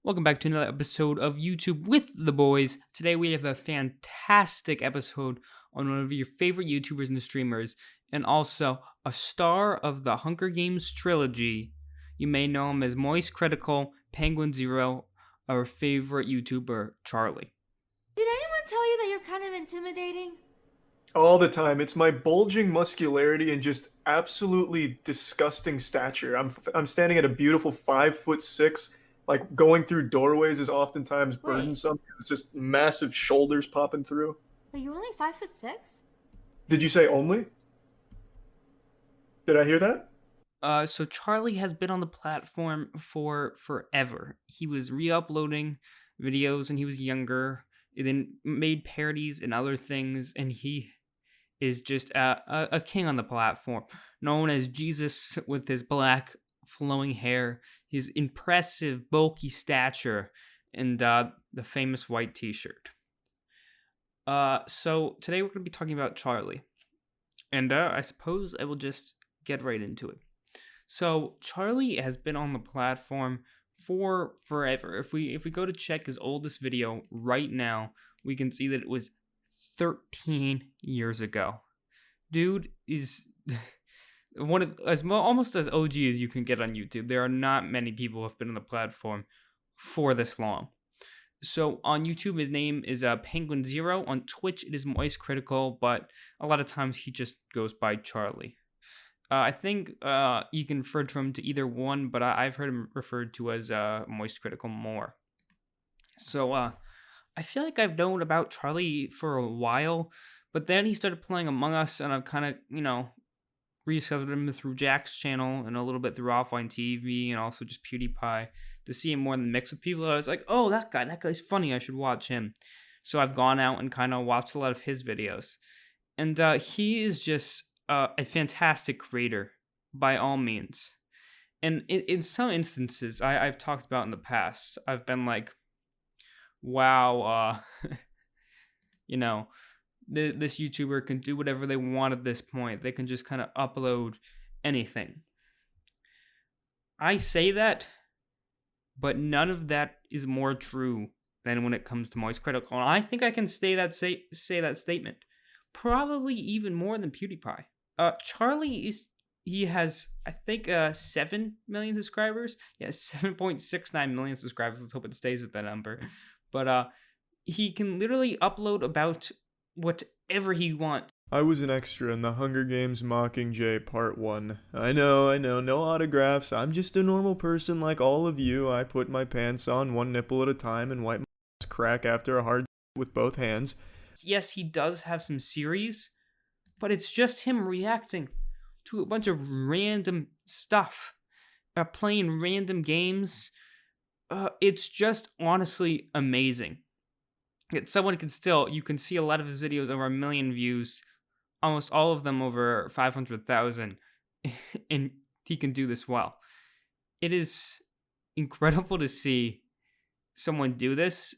Welcome back to another episode of YouTube with the boys. Today we have a fantastic episode on one of your favorite YouTubers and streamers, and also a star of the Hunger Games trilogy. You may know him as MoistCr1tikal, Penguinz0, our favorite YouTuber, Charlie. Did anyone tell you that you're kind of intimidating? All the time. It's my bulging muscularity and just absolutely disgusting stature. I'm standing at a beautiful 5'6". Like going through doorways is oftentimes Wait, burdensome. It's just massive shoulders popping through. but you're only 5'6"? Did you say only? Did I hear that? So Charlie has been on the platform for forever. He was re-uploading videos when he was younger, and then made parodies and other things, and he is just a king on the platform, known as Jesus with his black flowing hair, his impressive bulky stature, and the famous white t-shirt. So today we're going to be talking about Charlie, and I suppose I will just get right into it. So Charlie has been on the platform for forever. If we go to check his oldest video right now, we can see that it was 13 years ago. Dude is one of almost as OG as you can get on YouTube. There are not many people who have been on the platform for this long. So on YouTube, his name is Penguinz0. On Twitch, it is MoistCr1tikal, but a lot of times he just goes by Charlie. I think you can refer to him to either one, but I've heard him referred to as MoistCr1tikal more. So I feel like I've known about Charlie for a while, but then he started playing Among Us, and I've kind of, rediscovered him through Jack's channel and a little bit through Offline TV and also just PewDiePie to see him more in the mix with people. I was like, oh, that guy's funny. I should watch him. So I've gone out and kind of watched a lot of his videos. And he is just a fantastic creator by all means. And in some instances, I've talked about in the past, I've been like, wow, this YouTuber can do whatever they want at this point. They can just kind of upload anything. I say that, but none of that is more true than when it comes to MoistCr1tikal. And I think I can say that statement. Probably even more than PewDiePie. Charlie he has, I think, 7 million subscribers. Yeah, 7.69 million subscribers. Let's hope it stays at that number. But he can literally upload about whatever he wants. I was an extra in the Hunger Games Mockingjay Part 1. I know, no autographs. I'm just a normal person like all of you. I put my pants on one nipple at a time and wipe my crack after a hard with both hands. Yes, he does have some series, but it's just him reacting to a bunch of random stuff, playing random games. It's just honestly amazing. You can see a lot of his videos over 1 million views, almost all of them over 500,000, and he can do this well. It is incredible to see someone do this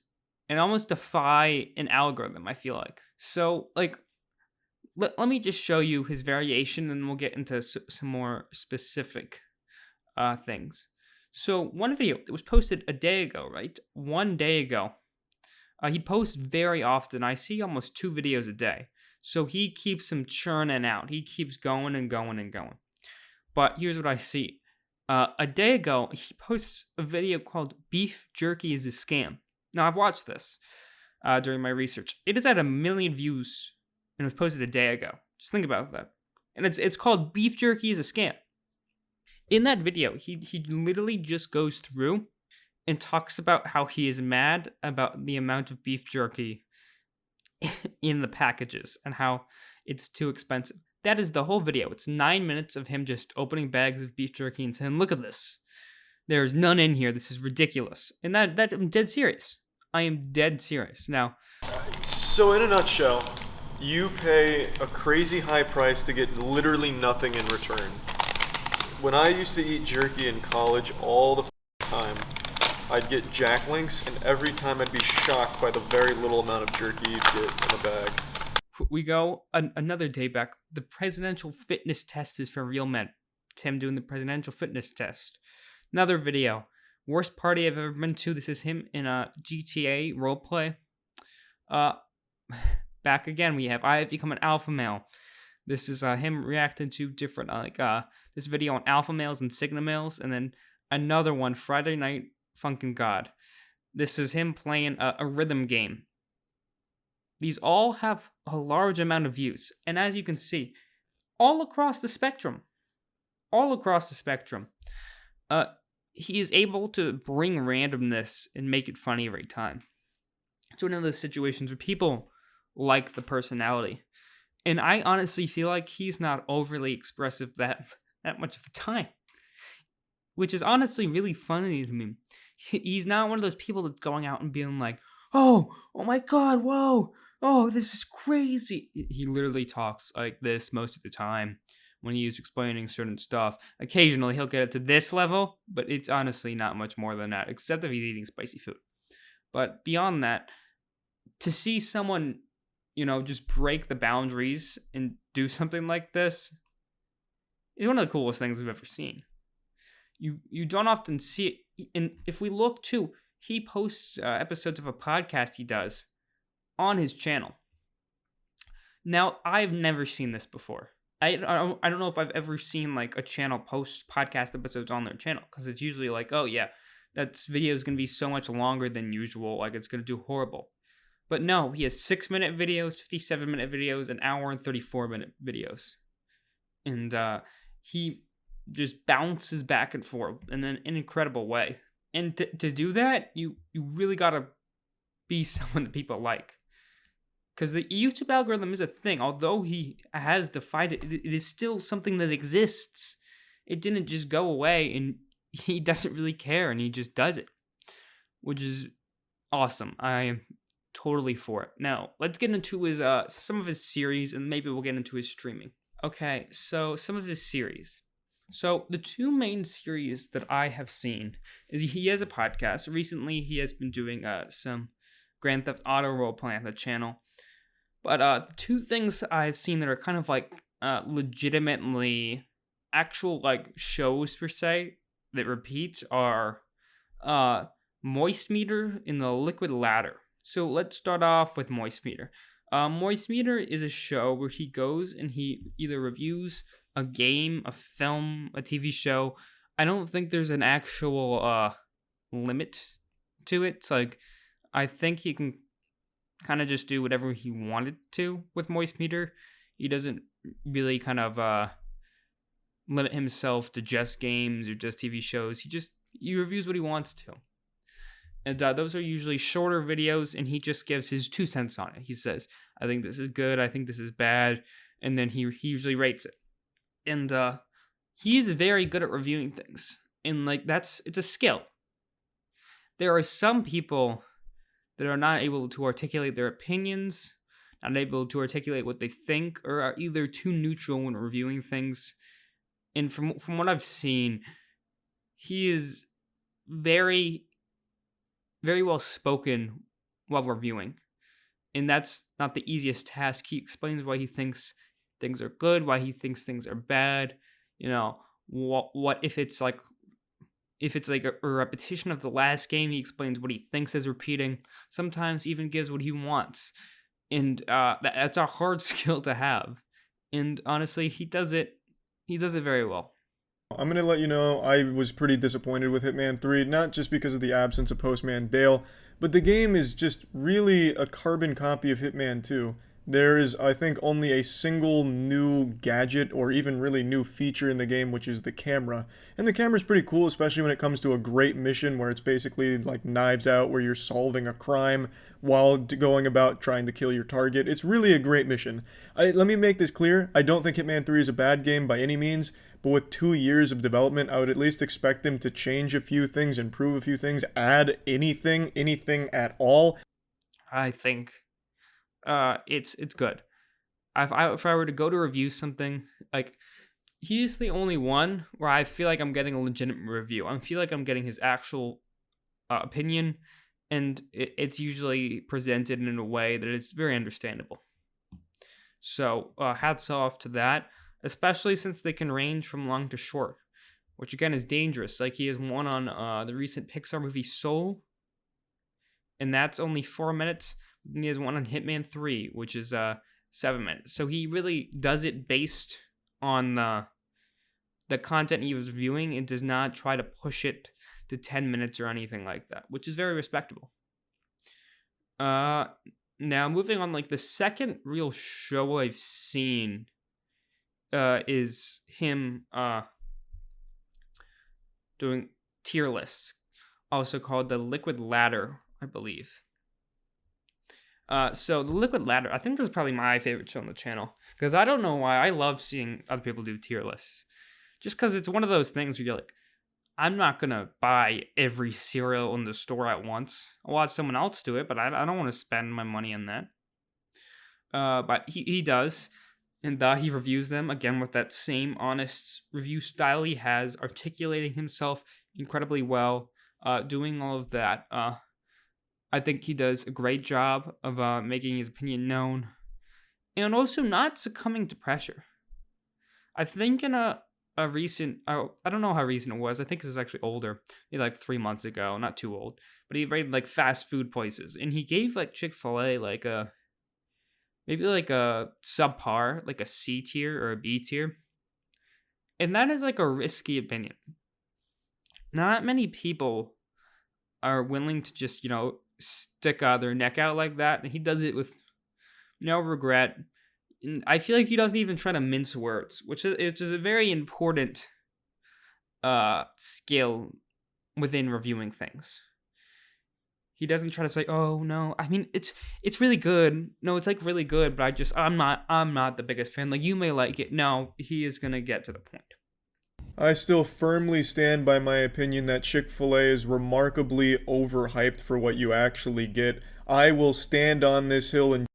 and almost defy an algorithm, I feel like. So, let me just show you his variation, and we'll get into some more specific things. So, one video that was posted a day ago, right? 1 day ago. He posts very often. I see almost 2 videos a day. So he keeps them churning out. He keeps going and going and going. But here's what I see. A day ago, he posts a video called Beef Jerky is a Scam. Now, I've watched this during my research. It is at 1 million views and was posted a day ago. Just think about that. And it's called Beef Jerky is a Scam. In that video, he literally just goes through and talks about how he is mad about the amount of beef jerky in the packages and how it's too expensive. That is the whole video. It's 9 minutes of him just opening bags of beef jerky and saying, look at this. There's none in here. This is ridiculous. And that I'm dead serious. I am dead serious. Now, So in a nutshell, you pay a crazy high price to get literally nothing in return. When I used to eat jerky in college all the time, I'd get jack links, and every time I'd be shocked by the very little amount of jerky you'd get in a bag. we go another day back. The presidential fitness test is for real men. Tim doing the presidential fitness test. Another video Worst party I've ever been to. This is him in a GTA roleplay. Back again, we have I have become an alpha male. This is him reacting to different this video on alpha males and sigma males, and then another one, Friday Night Funkin' God. This is him playing a rhythm game. These all have a large amount of views, and as you can see, all across the spectrum, he is able to bring randomness and make it funny every time. It's one of those situations where people like the personality. And I honestly feel like he's not overly expressive that much of the time, which is honestly really funny to me. He's not one of those people that's going out and being like, oh my God, whoa, oh, this is crazy. He literally talks like this most of the time when he's explaining certain stuff. Occasionally he'll get it to this level, but it's honestly not much more than that, except if he's eating spicy food. But beyond that, to see someone, just break the boundaries and do something like this is one of the coolest things I've ever seen. You don't often see it. And if we look too, he posts episodes of a podcast he does on his channel. Now, I've never seen this before. I don't know if I've ever seen like a channel post podcast episodes on their channel, because it's usually like, oh yeah, that video is going to be so much longer than usual, like it's going to do horrible. But no, he has 6-minute videos, 57-minute videos, an hour and 34-minute videos. And he just bounces back and forth in an incredible way. And to do that, you really got to be someone that people like. Because the YouTube algorithm is a thing. Although he has defied it, it is still something that exists. It didn't just go away, and he doesn't really care, and he just does it. Which is awesome. I am totally for it. Now, let's get into his some of his series, and maybe we'll get into his streaming. Okay, so some of his series. So the two main series that I have seen is he has a podcast. Recently, he has been doing some Grand Theft Auto roleplay on the channel. But the two things I've seen that are kind of like legitimately actual like shows per se that repeats are MoistCr1tikal and the Liquid Ladder. So let's start off with MoistCr1tikal. MoistCr1tikal is a show where he goes and he either reviews a game, a film, a TV show. I don't think there's an actual limit to it. It's like, I think he can kind of just do whatever he wanted to with MoistCr1tikal. He doesn't really kind of limit himself to just games or just TV shows. He reviews what he wants to. And those are usually shorter videos, and he just gives his 2 cents on it. He says, I think this is good, I think this is bad, and then he usually rates it. And he is very good at reviewing things. And like it's a skill. There are some people that are not able to articulate their opinions, not able to articulate what they think, or are either too neutral when reviewing things. And from what I've seen, he is very, very well spoken while reviewing. And that's not the easiest task. He explains why he thinks things are good, why he thinks things are bad. What if it's like a repetition of the last game, he explains what he thinks is repeating. Sometimes even gives what he wants. And that's a hard skill to have. And honestly, he does it very well. I'm going to let you know I was pretty disappointed with Hitman 3, not just because of the absence of Postman Dale, but the game is just really a carbon copy of Hitman 2. There is, I think, only a single new gadget or even really new feature in the game, which is the camera. And the camera's pretty cool, especially when it comes to a great mission where it's basically like Knives Out, where you're solving a crime while going about trying to kill your target. It's really a great mission. Let me make this clear. I don't think Hitman 3 is a bad game by any means, but with 2 years of development, I would at least expect them to change a few things, improve a few things, add anything at all. I think it's good. If I were to go to review something, like, he's the only one where I feel like I'm getting a legitimate review. I feel like I'm getting his actual opinion, and it's usually presented in a way that is very understandable. So hats off to that, especially since they can range from long to short. which again is dangerous. Like he has one on the recent Pixar movie Soul, and that's only 4 minutes. And he has one on Hitman 3, which is 7 minutes. So he really does it based on the content he was viewing and does not try to push it to 10 minutes or anything like that, which is very respectable. Now moving on, like the second real show I've seen is him doing tier lists, also called the Liquid Ladder, I believe. So the Liquid Ladder, I think this is probably my favorite show on the channel, because I don't know why, I love seeing other people do tier lists. Just because it's one of those things where you're like, I'm not going to buy every cereal in the store at once. I'll watch someone else do it, but I don't want to spend my money on that. But he does, and he reviews them, again, with that same honest review style he has, articulating himself incredibly well, doing all of that. I think he does a great job of making his opinion known, and also not succumbing to pressure. I think in a recent, I don't know how recent it was, I think it was actually older, maybe like 3 months ago, not too old, but he rated like fast food places, and he gave like Chick-fil-A like maybe like a subpar, like a C tier or a B tier, and that is like a risky opinion. Not many people are willing to just, stick their neck out like that, and he does it with no regret. And I feel like he doesn't even try to mince words, which is a very important skill within reviewing things. He doesn't try to say, "Oh no, I mean it's really good." No, it's like really good, but I'm not the biggest fan. Like you may like it. No, he is gonna get to the point. I still firmly stand by my opinion that Chick-fil-A is remarkably overhyped for what you actually get. I will stand on this hill and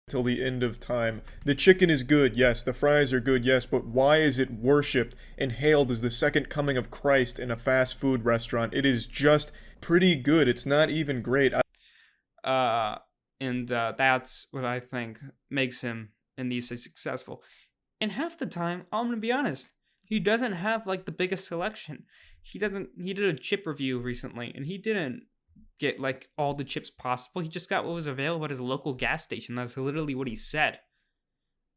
till the end of time. The chicken is good, yes. The fries are good, yes. But why is it worshipped and hailed as the second coming of Christ in a fast food restaurant? It is just pretty good. It's not even great. That's what I think makes him in these successful. And half the time, I'm gonna be honest, he doesn't have like the biggest selection. He did a chip review recently, and he didn't get like all the chips possible. He just got what was available at his local gas station. That's literally what he said.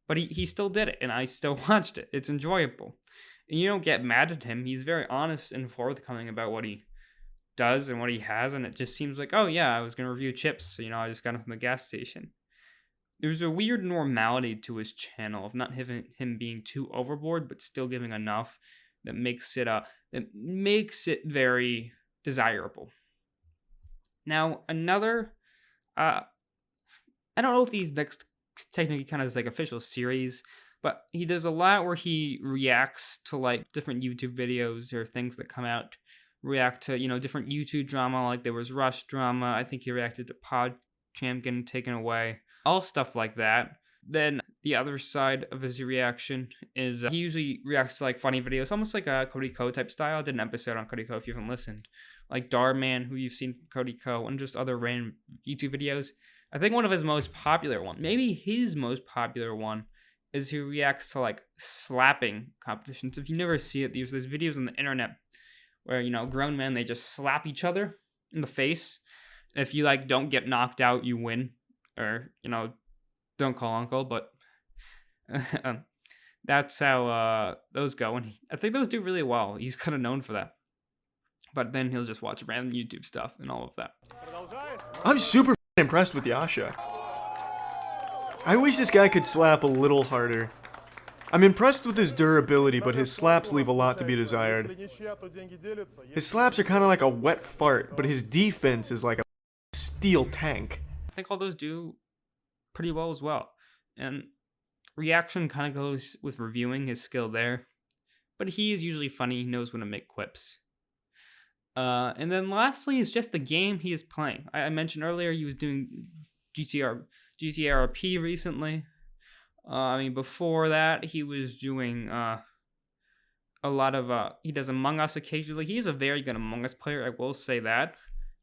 But he still did it, and I still watched it. It's enjoyable. And you don't get mad at him. He's very honest and forthcoming about what he does and what he has, and it just seems like, oh yeah, I was gonna review chips, so I just got them from the gas station. There's a weird normality to his channel of not having him being too overboard, but still giving enough that makes it very desirable. Now, another, I don't know if these next technically kind of is like official series, but he does a lot where he reacts to like different YouTube videos or things that come out, react to, different YouTube drama, like there was Rush drama. I think he reacted to PodChamp getting taken away, all stuff like that. Then the other side of his reaction is he usually reacts to like funny videos, almost like a Cody Ko type style. I did an episode on Cody Ko if you haven't listened. Like Darman, who you've seen from Cody Ko, and just other random YouTube videos. I think one of his most popular one, maybe his most popular one, is he reacts to like slapping competitions. If you never see it, there's videos on the internet where, grown men, they just slap each other in the face. If you like don't get knocked out, you win. Or, don't call uncle, but that's how those go. And I think those do really well. He's kind of known for that. But then he'll just watch random YouTube stuff and all of that. I'm super impressed with Yasha. I wish this guy could slap a little harder. I'm impressed with his durability, but his slaps leave a lot to be desired. His slaps are kind of like a wet fart, but his defense is like a steel tank. I think all those do pretty well as well. And reaction kind of goes with reviewing, his skill there. But he is usually funny, he knows when to make quips. And then lastly is just the game he is playing. I mentioned earlier he was doing GTRP recently. Before that he was doing a lot of he does Among Us occasionally. He is a very good Among Us player, I will say that.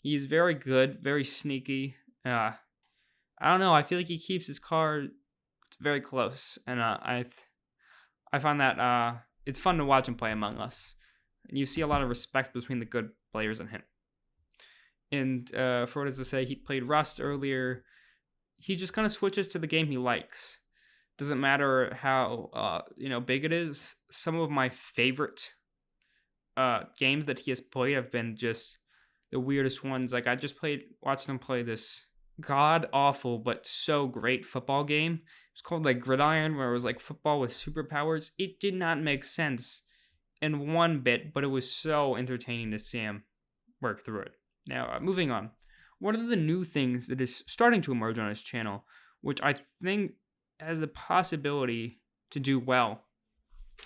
He's very good, very sneaky. I don't know, I feel like he keeps his card very close, and I find that it's fun to watch him play Among Us. and you see a lot of respect between the good players and him. And for what is to say, he played Rust earlier. He just kind of switches to the game he likes. Doesn't matter how big it is. Some of my favorite games that he has played have been just the weirdest ones. Like I just watched him play this god awful but so great football game. It's called like Gridiron, where it was like football with superpowers. It did not make sense in one bit, but it was so entertaining to see him work through it. Now, moving on. One of the new things that is starting to emerge on his channel, which I think has the possibility to do well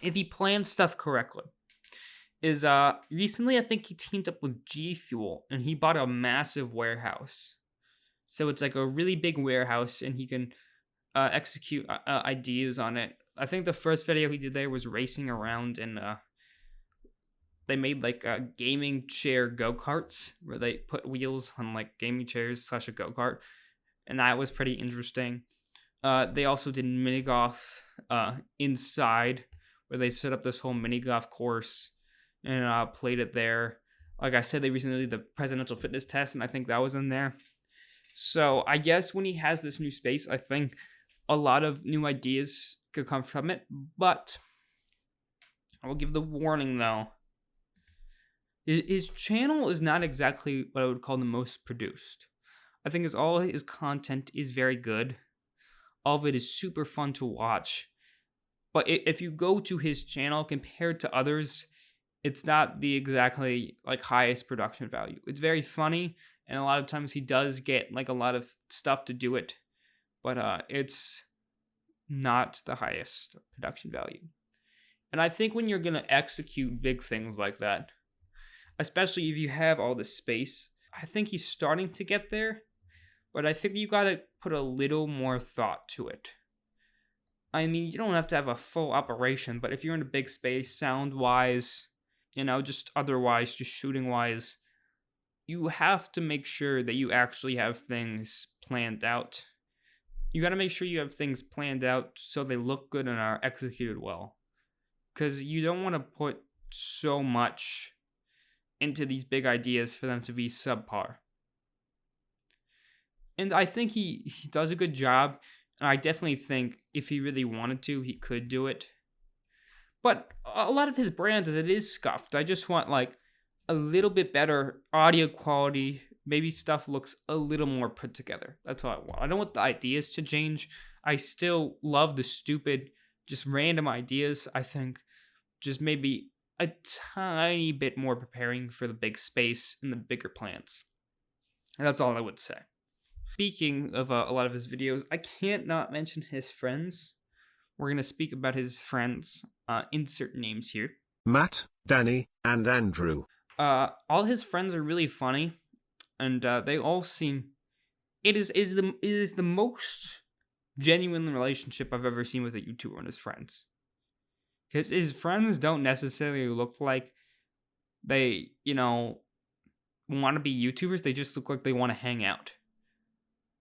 if he plans stuff correctly, is recently I think he teamed up with G Fuel and he bought a massive warehouse. So it's like a really big warehouse and he can execute ideas on it. I think the first video he did there was racing around and they made like gaming chair go-karts where they put wheels on like gaming chairs / a go-kart. And that was pretty interesting. They also did mini golf inside where they set up this whole mini golf course and played it there. Like I said, they recently did the presidential fitness test and I think that was in there. So I guess when he has this new space, I think a lot of new ideas could come from it. But I will give the warning though. His channel is not exactly what I would call the most produced. I think all his content is very good. All of it is super fun to watch. But if you go to his channel compared to others, it's not the exactly like highest production value. It's very funny, and a lot of times he does get like a lot of stuff to do it, but it's not the highest production value. And I think when you're gonna execute big things like that, especially if you have all this space, I think he's starting to get there, but I think you gotta put a little more thought to it. I mean, you don't have to have a full operation, but if you're in a big space, sound-wise, just otherwise, just shooting-wise, you have to make sure that you actually have things planned out. You gotta make sure you have things planned out so they look good and are executed well. Because you don't want to put so much into these big ideas for them to be subpar. And I think he does a good job, and I definitely think if he really wanted to, he could do it. But a lot of his brands, it is scuffed. I just want like a little bit better audio quality. Maybe stuff looks a little more put together. That's all I want. I don't want the ideas to change. I still love the stupid, just random ideas. I think just maybe a tiny bit more preparing for the big space and the bigger plans. And that's all I would say. Speaking of a lot of his videos, I can't not mention his friends. We're going to speak about his friends. Insert names here. Matt, Danny, and Andrew. All his friends are really funny. And they all seem... It is the most genuine relationship I've ever seen with a YouTuber and his friends. Because his friends don't necessarily look like they, want to be YouTubers. They just look like they want to hang out.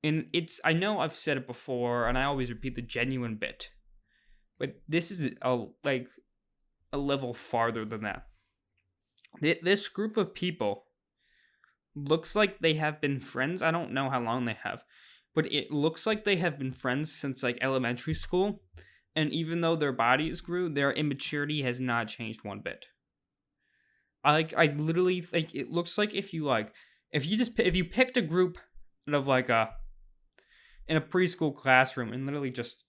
And I know I've said it before, and I always repeat the genuine bit. But this is a level farther than that. This group of people looks like they have been friends. I don't know how long they have. But it looks like they have been friends since like elementary school. And even though their bodies grew, their immaturity has not changed one bit. I literally think it looks like if you picked a group of like in a preschool classroom and literally just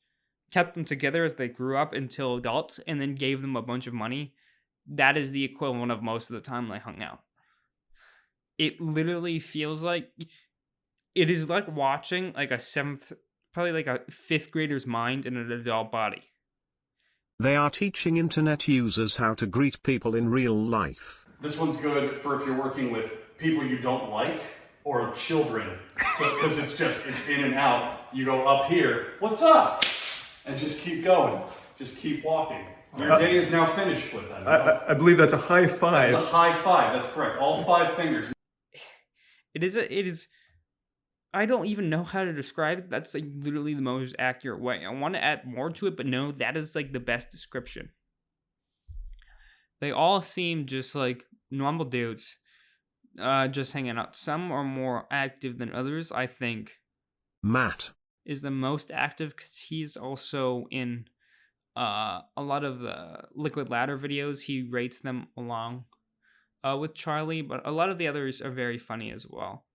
kept them together as they grew up until adults and then gave them a bunch of money, that is the equivalent of most of the time they hung out. It literally feels like it is like watching like a fifth grader's mind in an adult body. They are teaching internet users how to greet people in real life. This one's good for if you're working with people you don't like or children. So, because it's in and out. You go up here, what's up? And just keep going. Just keep walking. Your day is now finished with them. I believe that's a high five. It's a high five, that's correct. All 5 fingers. It is. I don't even know how to describe it. That's like literally the most accurate way. I want to add more to it, but no, that is like the best description. They all seem just like normal dudes, just hanging out. Some are more active than others. I think Matt. is the most active because he's also in a lot of the Liquid Ladder videos. He rates them along with Charlie, but a lot of the others are very funny as well.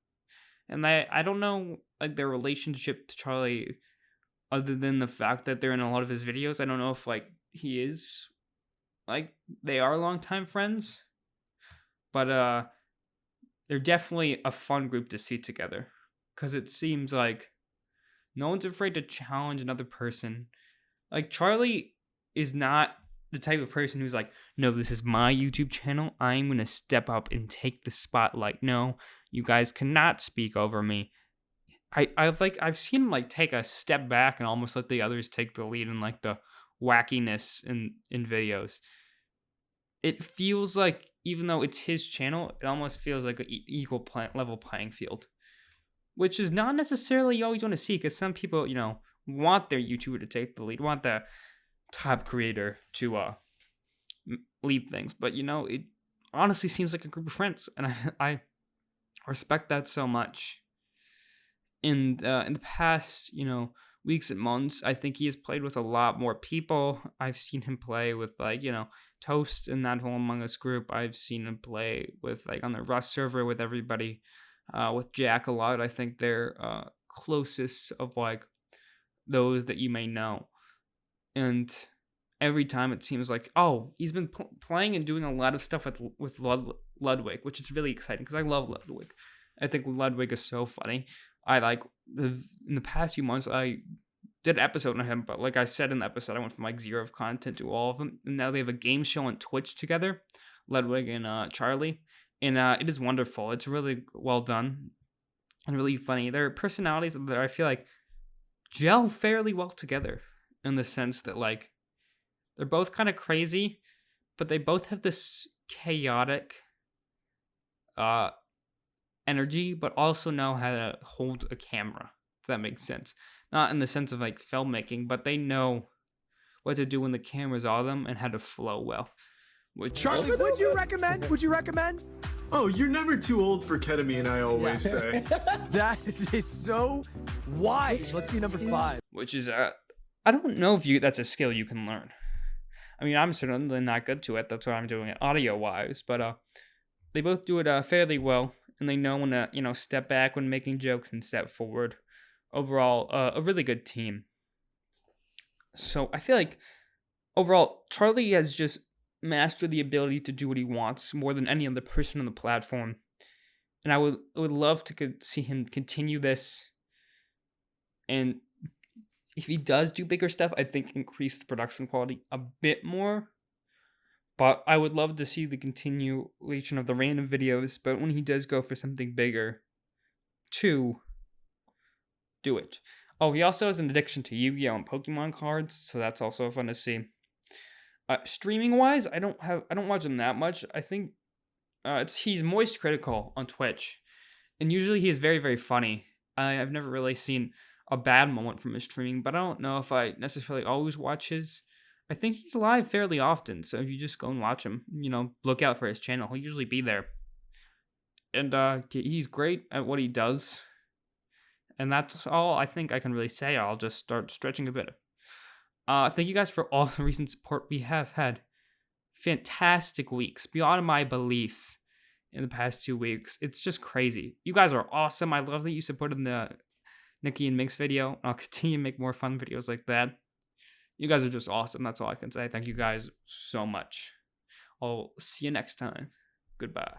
And I don't know like their relationship to Charlie other than the fact that they're in a lot of his videos. I don't know if like he is like they are longtime friends, but they're definitely a fun group to see together because it seems like no one's afraid to challenge another person. Like Charlie is not the type of person who's like, no, this is my YouTube channel. I'm gonna step up and take the spotlight. No, you guys cannot speak over me. I've seen him like take a step back and almost let the others take the lead in like the wackiness in videos. It feels like even though it's his channel, it almost feels like an equal level playing field, which is not necessarily you always want to see because some people, want their YouTuber to take the lead, want the top creator to lead things. But it honestly seems like a group of friends, and I respect that so much. And in the past, weeks and months, I think he has played with a lot more people. I've seen him play with Toast in that whole Among Us group. I've seen him play with on the Rust server with everybody. With Jack a lot. I think they're closest of those that you may know. And every time it seems like, oh, he's been playing and doing a lot of stuff with Ludwig, which is really exciting because I love Ludwig. I think Ludwig is so funny. In the past few months, I did an episode on him, but like I said in the episode, I went from 0 of content to all of them. And now they have a game show on Twitch together, Ludwig and Charlie. And it is wonderful. It's really well done and really funny. There are personalities that I feel like gel fairly well together in the sense that they're both kind of crazy, but they both have this chaotic energy, but also know how to hold a camera, if that makes sense. Not in the sense of filmmaking, but they know what to do when the camera's on them and how to flow well. Charlie, would you recommend? Would you recommend? Oh, you're never too old for ketamine, I always say. That is so wise. Let's see number 5. Which is, I don't know if that's a skill you can learn. I mean, I'm certainly not good to it. That's why I'm doing it audio-wise. But they both do it fairly well. And they know when to, step back when making jokes and step forward. Overall, a really good team. So I feel like, overall, Charlie has just mastered the ability to do what he wants more than any other person on the platform. And I would love to see him continue this. And if he does do bigger stuff, I think increase the production quality a bit more. But I would love to see the continuation of the random videos. But when he does go for something bigger, to do it. Oh, he also has an addiction to Yu-Gi-Oh! And Pokemon cards, so that's also fun to see. Streaming wise, I don't watch him that much. I think he's MoistCr1tikal on Twitch, and usually he is very, very funny. I've never really seen a bad moment from his streaming, but I don't know if I necessarily always watch his. I think he's live fairly often, so if you just go and watch him, look out for his channel. He'll usually be there. And he's great at what he does. And that's all I think I can really say. I'll just start stretching a bit. Thank you guys for all the recent support. We have had fantastic weeks, beyond my belief in the past 2 weeks. It's just crazy. You guys are awesome. I love that you supported the Nikki and Minx video. I'll continue to make more fun videos like that. You guys are just awesome. That's all I can say. Thank you guys so much. I'll see you next time. Goodbye.